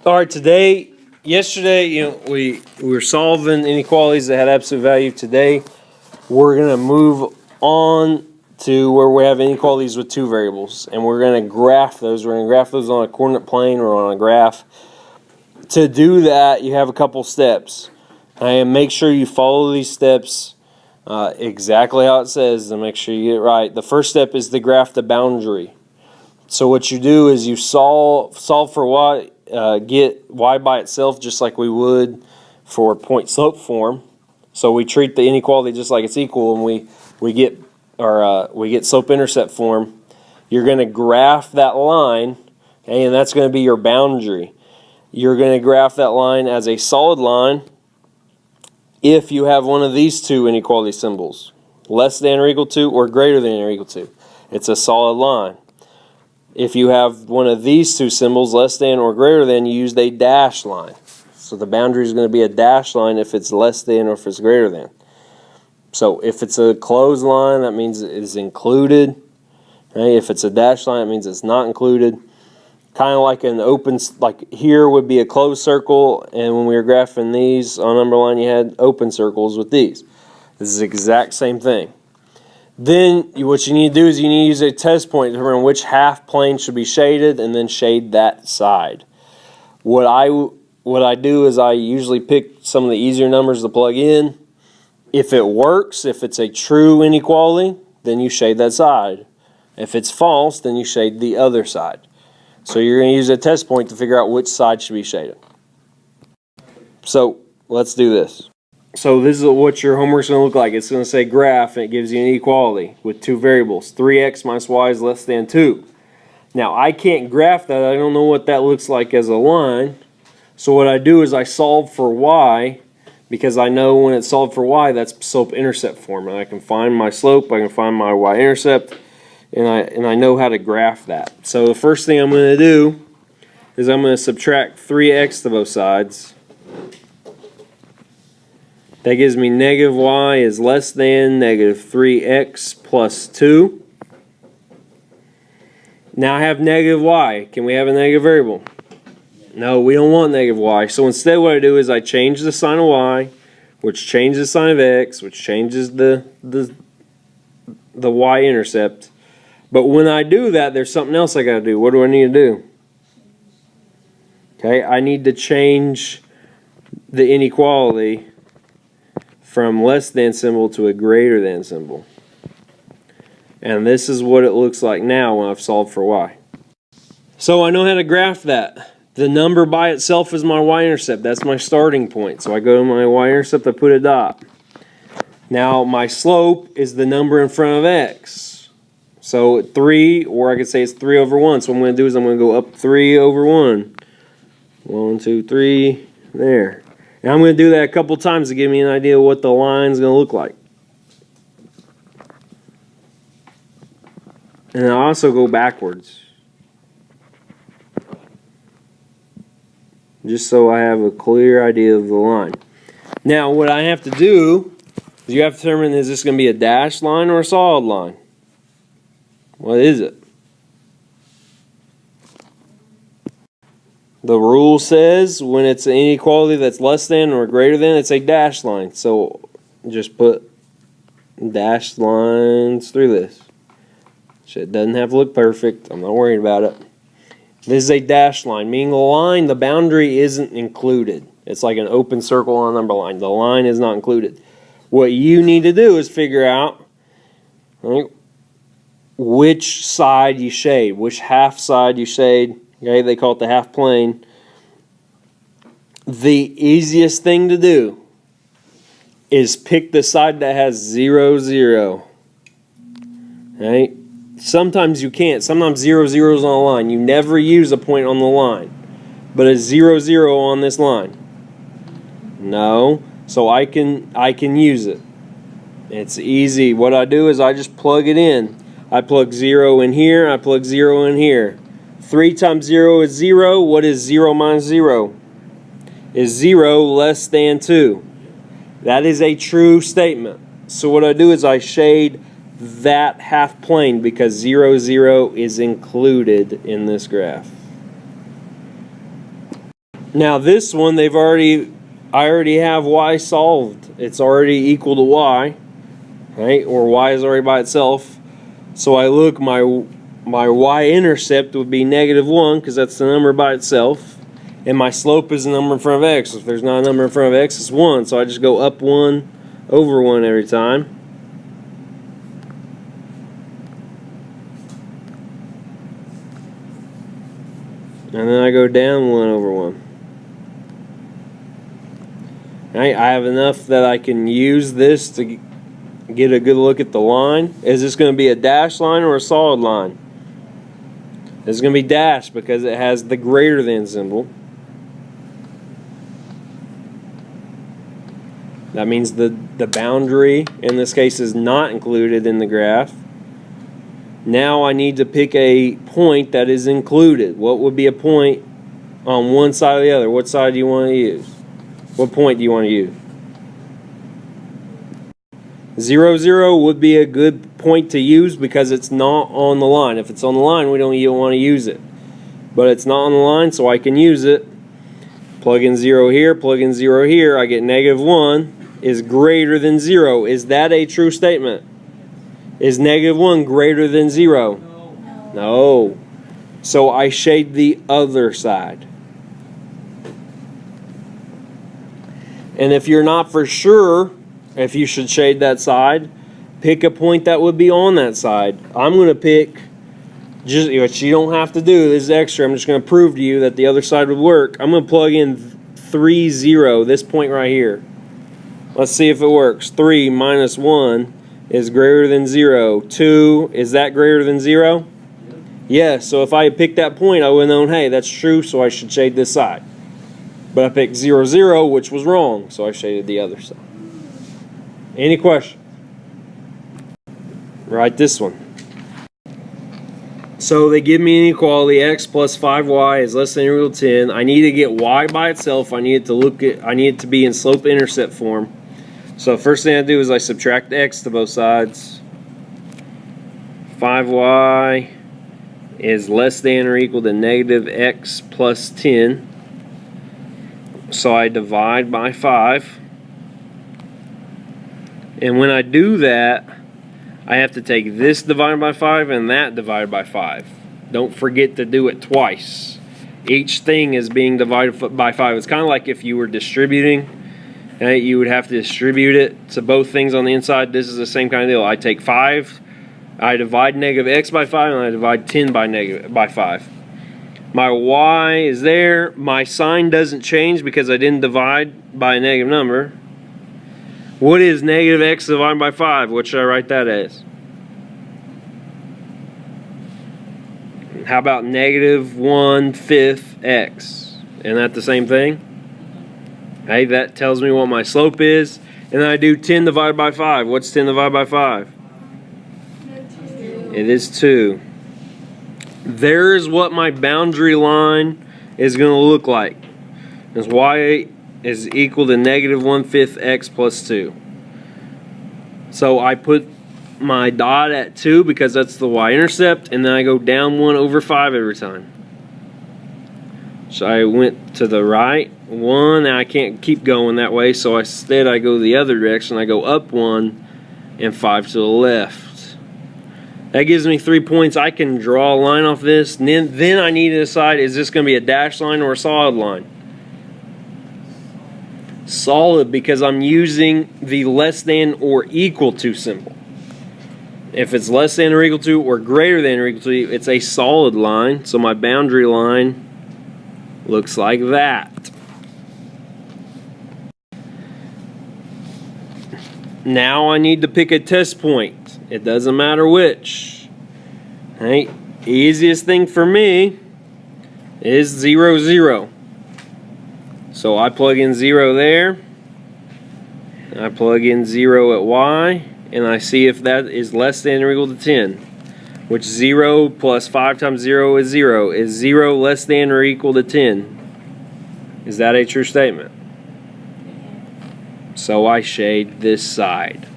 All right, yesterday, we were solving inequalities that had absolute value. Today, we're going to move on to where we have inequalities with two variables, and we're going to graph those. We're going to graph those on a coordinate plane or on a graph. To do that, you have a couple steps. And make sure you follow these steps exactly how it says to make sure you get it right. The first step is to graph the boundary. So what you do is you solve for y, get y by itself just like we would for point slope form. So we treat the inequality just like it's equal, and we get slope intercept form. You're going to graph that line, okay, and that's going to be your boundary. You're going to graph that line as a solid line if you have one of these two inequality symbols, less than or equal to or greater than or equal to. It's a solid line. If you have one of these two symbols, less than or greater than, you use a dash line. So the boundary is going to be a dash line if it's less than or if it's greater than. So if it's a closed line, that means it is included. Okay? If it's a dash line, it means it's not included. Kind of like an open, like here would be a closed circle, and when we were graphing these on number line, you had open circles with these. This is the exact same thing. Then what you need to do is you need to use a test point to determine which half plane should be shaded, and then shade that side. What I do is I usually pick some of the easier numbers to plug in. If it works, if it's a true inequality, then you shade that side. If it's false, then you shade the other side. So you're going to use a test point to figure out which side should be shaded. So let's do this. So this is what your homework's going to look like. It's going to say graph, and it gives you an inequality with two variables. 3x minus y is less than 2. Now I can't graph that. I don't know what that looks like as a line. So what I do is I solve for y, because I know when it's solved for y, that's slope-intercept form. And I can find my slope, I can find my y-intercept, and I know how to graph that. So the first thing I'm going to do is I'm going to subtract 3x to both sides. That gives me negative y is less than negative 3x plus 2. Now I have negative y. Can we have a negative variable? No, we don't want negative y. So instead what I do is I change the sign of y, which changes the sign of x, which changes the y-intercept. But when I do that, there's something else I got to do. What do I need to do? Okay, I need to change the inequality from less than symbol to a greater than symbol. And this is what it looks like now when I've solved for y. So I know how to graph that. The number by itself is my y-intercept. That's my starting point. So I go to my y-intercept, I put a dot. Now my slope is the number in front of x. So 3, or I could say it's 3 over 1. So what I'm going to do is I'm going to go up 3 over 1. 1, 2, 3, there. And I'm going to do that a couple times to give me an idea of what the line's going to look like. And I also go backwards, just so I have a clear idea of the line. Now what I have to do is you have to determine, is this going to be a dashed line or a solid line? What is it? The rule says when it's an inequality that's less than or greater than, it's a dashed line. So just put dashed lines through this. It doesn't have to look perfect. I'm not worried about it. This is a dashed line, meaning the boundary isn't included. It's like an open circle on a number line. The line is not included. What you need to do is figure out, right, which side you shade, which half side you shade. Okay, they call it the half plane. The easiest thing to do is pick the side that has 0, 0. Okay? Sometimes you can't. Sometimes 0, 0 is on a line. You never use a point on the line. But a 0, 0 on this line. No. So I can use it. It's easy. What I do is I just plug it in. I plug 0 in here. I plug 0 in here. 3 times 0 is 0. What is 0 minus 0? Is 0 less than 2? That is a true statement. So what I do is I shade that half plane because 0, 0 is included in this graph. Now this one, I already have y solved. It's already equal to y, right? Or y is already by itself. So I look, my y-intercept would be -1 because that's the number by itself. And my slope is the number in front of x. If there's not a number in front of x, it's 1. So I just go up 1 over 1 every time. And then I go down 1 over 1. Right, I have enough that I can use this to get a good look at the line. Is this going to be a dashed line or a solid line? It's going to be dashed because it has the greater than symbol. That means the boundary in this case is not included in the graph. Now I need to pick a point that is included. What would be a point on one side or the other? What side do you want to use? What point do you want to use? 0, 0 would be a good point to use because it's not on the line. If it's on the line, we don't want to use it. But it's not on the line, so I can use it. Plug in 0 here, plug in 0 here. I get -1 is greater than 0. Is that a true statement? Is -1 greater than 0? No. So I shade the other side. And if you're not for sure if you should shade that side, pick a point that would be on that side. I'm going to pick, just what you don't have to do, this is extra, I'm just going to prove to you that the other side would work. I'm going to plug in 3, 0, this point right here. Let's see if it works. 3 minus 1 is greater than 0. 2, is that greater than 0? Yes, so if I had picked that point, I would have known, hey, that's true, so I should shade this side. But I picked 0, 0, which was wrong, so I shaded the other side. Any question? Write this one. So they give me an inequality, x plus 5y is less than or equal to 10. I need to get y by itself. I need it to be in slope-intercept form. So the first thing I do is I subtract x to both sides. 5y is less than or equal to -x plus 10. So I divide by 5. And when I do that, I have to take this divided by 5 and that divided by 5. Don't forget to do it twice. Each thing is being divided by 5. It's kind of like if you were distributing. You would have to distribute it to both things on the inside. This is the same kind of deal. I take 5, I divide -x by 5, and I divide 10 by 5. My y is there. My sign doesn't change because I didn't divide by a negative number. What is -x divided by 5? What should I write that as? How about -1/5 x? Isn't that the same thing? Hey, that tells me what my slope is. And then I do 10 divided by 5. What's 10 divided by 5? 2. It is 2. There's what my boundary line is going to look like. It's y is equal to -1/5 x plus 2. So I put my dot at 2 because that's the y-intercept, and then I go down 1 over 5 every time. So I went to the right 1, and I can't keep going that way, so instead I go the other direction. I go up 1 and 5 to the left. That gives me 3 points. I can draw a line off this, and then I need to decide, is this going to be a dashed line or a solid line? Solid, because I'm using the less than or equal to symbol. If it's less than or equal to or greater than or equal to, it's a solid line. So my boundary line looks like that. Now I need to pick a test point. It doesn't matter which. Right? Easiest thing for me is 0, 0. So I plug in 0 there, I plug in 0 at y, and I see if that is less than or equal to 10, which 0 plus 5 times 0 is 0. Is 0 less than or equal to 10? Is that a true statement? So I shade this side.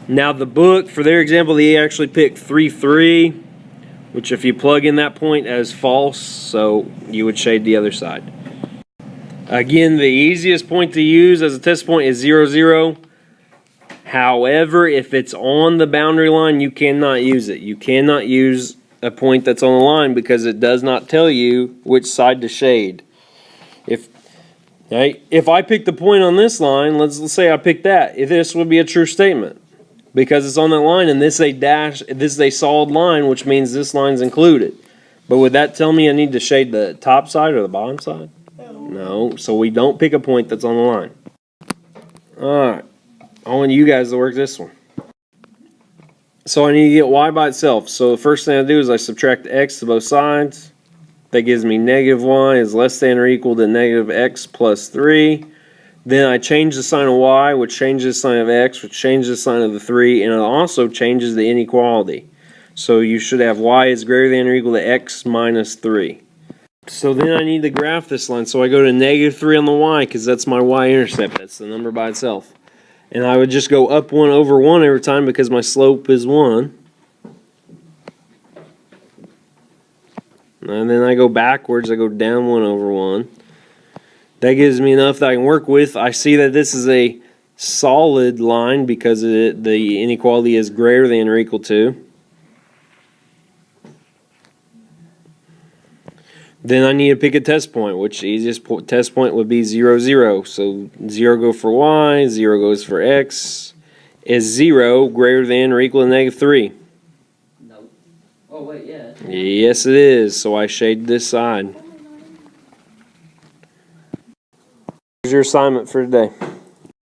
Now the book, for their example, they actually picked 3, 3, which if you plug in that point as false, so you would shade the other side. Again, the easiest point to use as a test point is 0, 0. However, if it's on the boundary line, you cannot use it. You cannot use a point that's on the line because it does not tell you which side to shade. If I pick the point on this line, let's say I pick that, this would be a true statement because it's on that line, and this is a solid line, which means this line's included. But would that tell me I need to shade the top side or the bottom side? No. So we don't pick a point that's on the line. All right. I want you guys to work this one. So I need to get y by itself. So the first thing I do is I subtract x to both sides. That gives me negative y is less than or equal to negative x plus 3. Then I change the sign of y, which changes the sign of x, which changes the sign of the 3, and it also changes the inequality. So you should have y is greater than or equal to x minus 3. So then I need to graph this line. So I go to negative 3 on the y because that's my y-intercept. That's the number by itself. And I would just go up 1 over 1 every time because my slope is 1. And then I go backwards. I go down 1 over 1. That gives me enough that I can work with. I see that this is a solid line because the inequality is greater than or equal to. Then I need to pick a test point, which the easiest test point would be 0, 0. So 0 goes for y, 0 goes for x. Is 0 greater than or equal to negative 3? No. Oh, wait, yeah. Yes, it is. So I shade this side. Here's your assignment for today.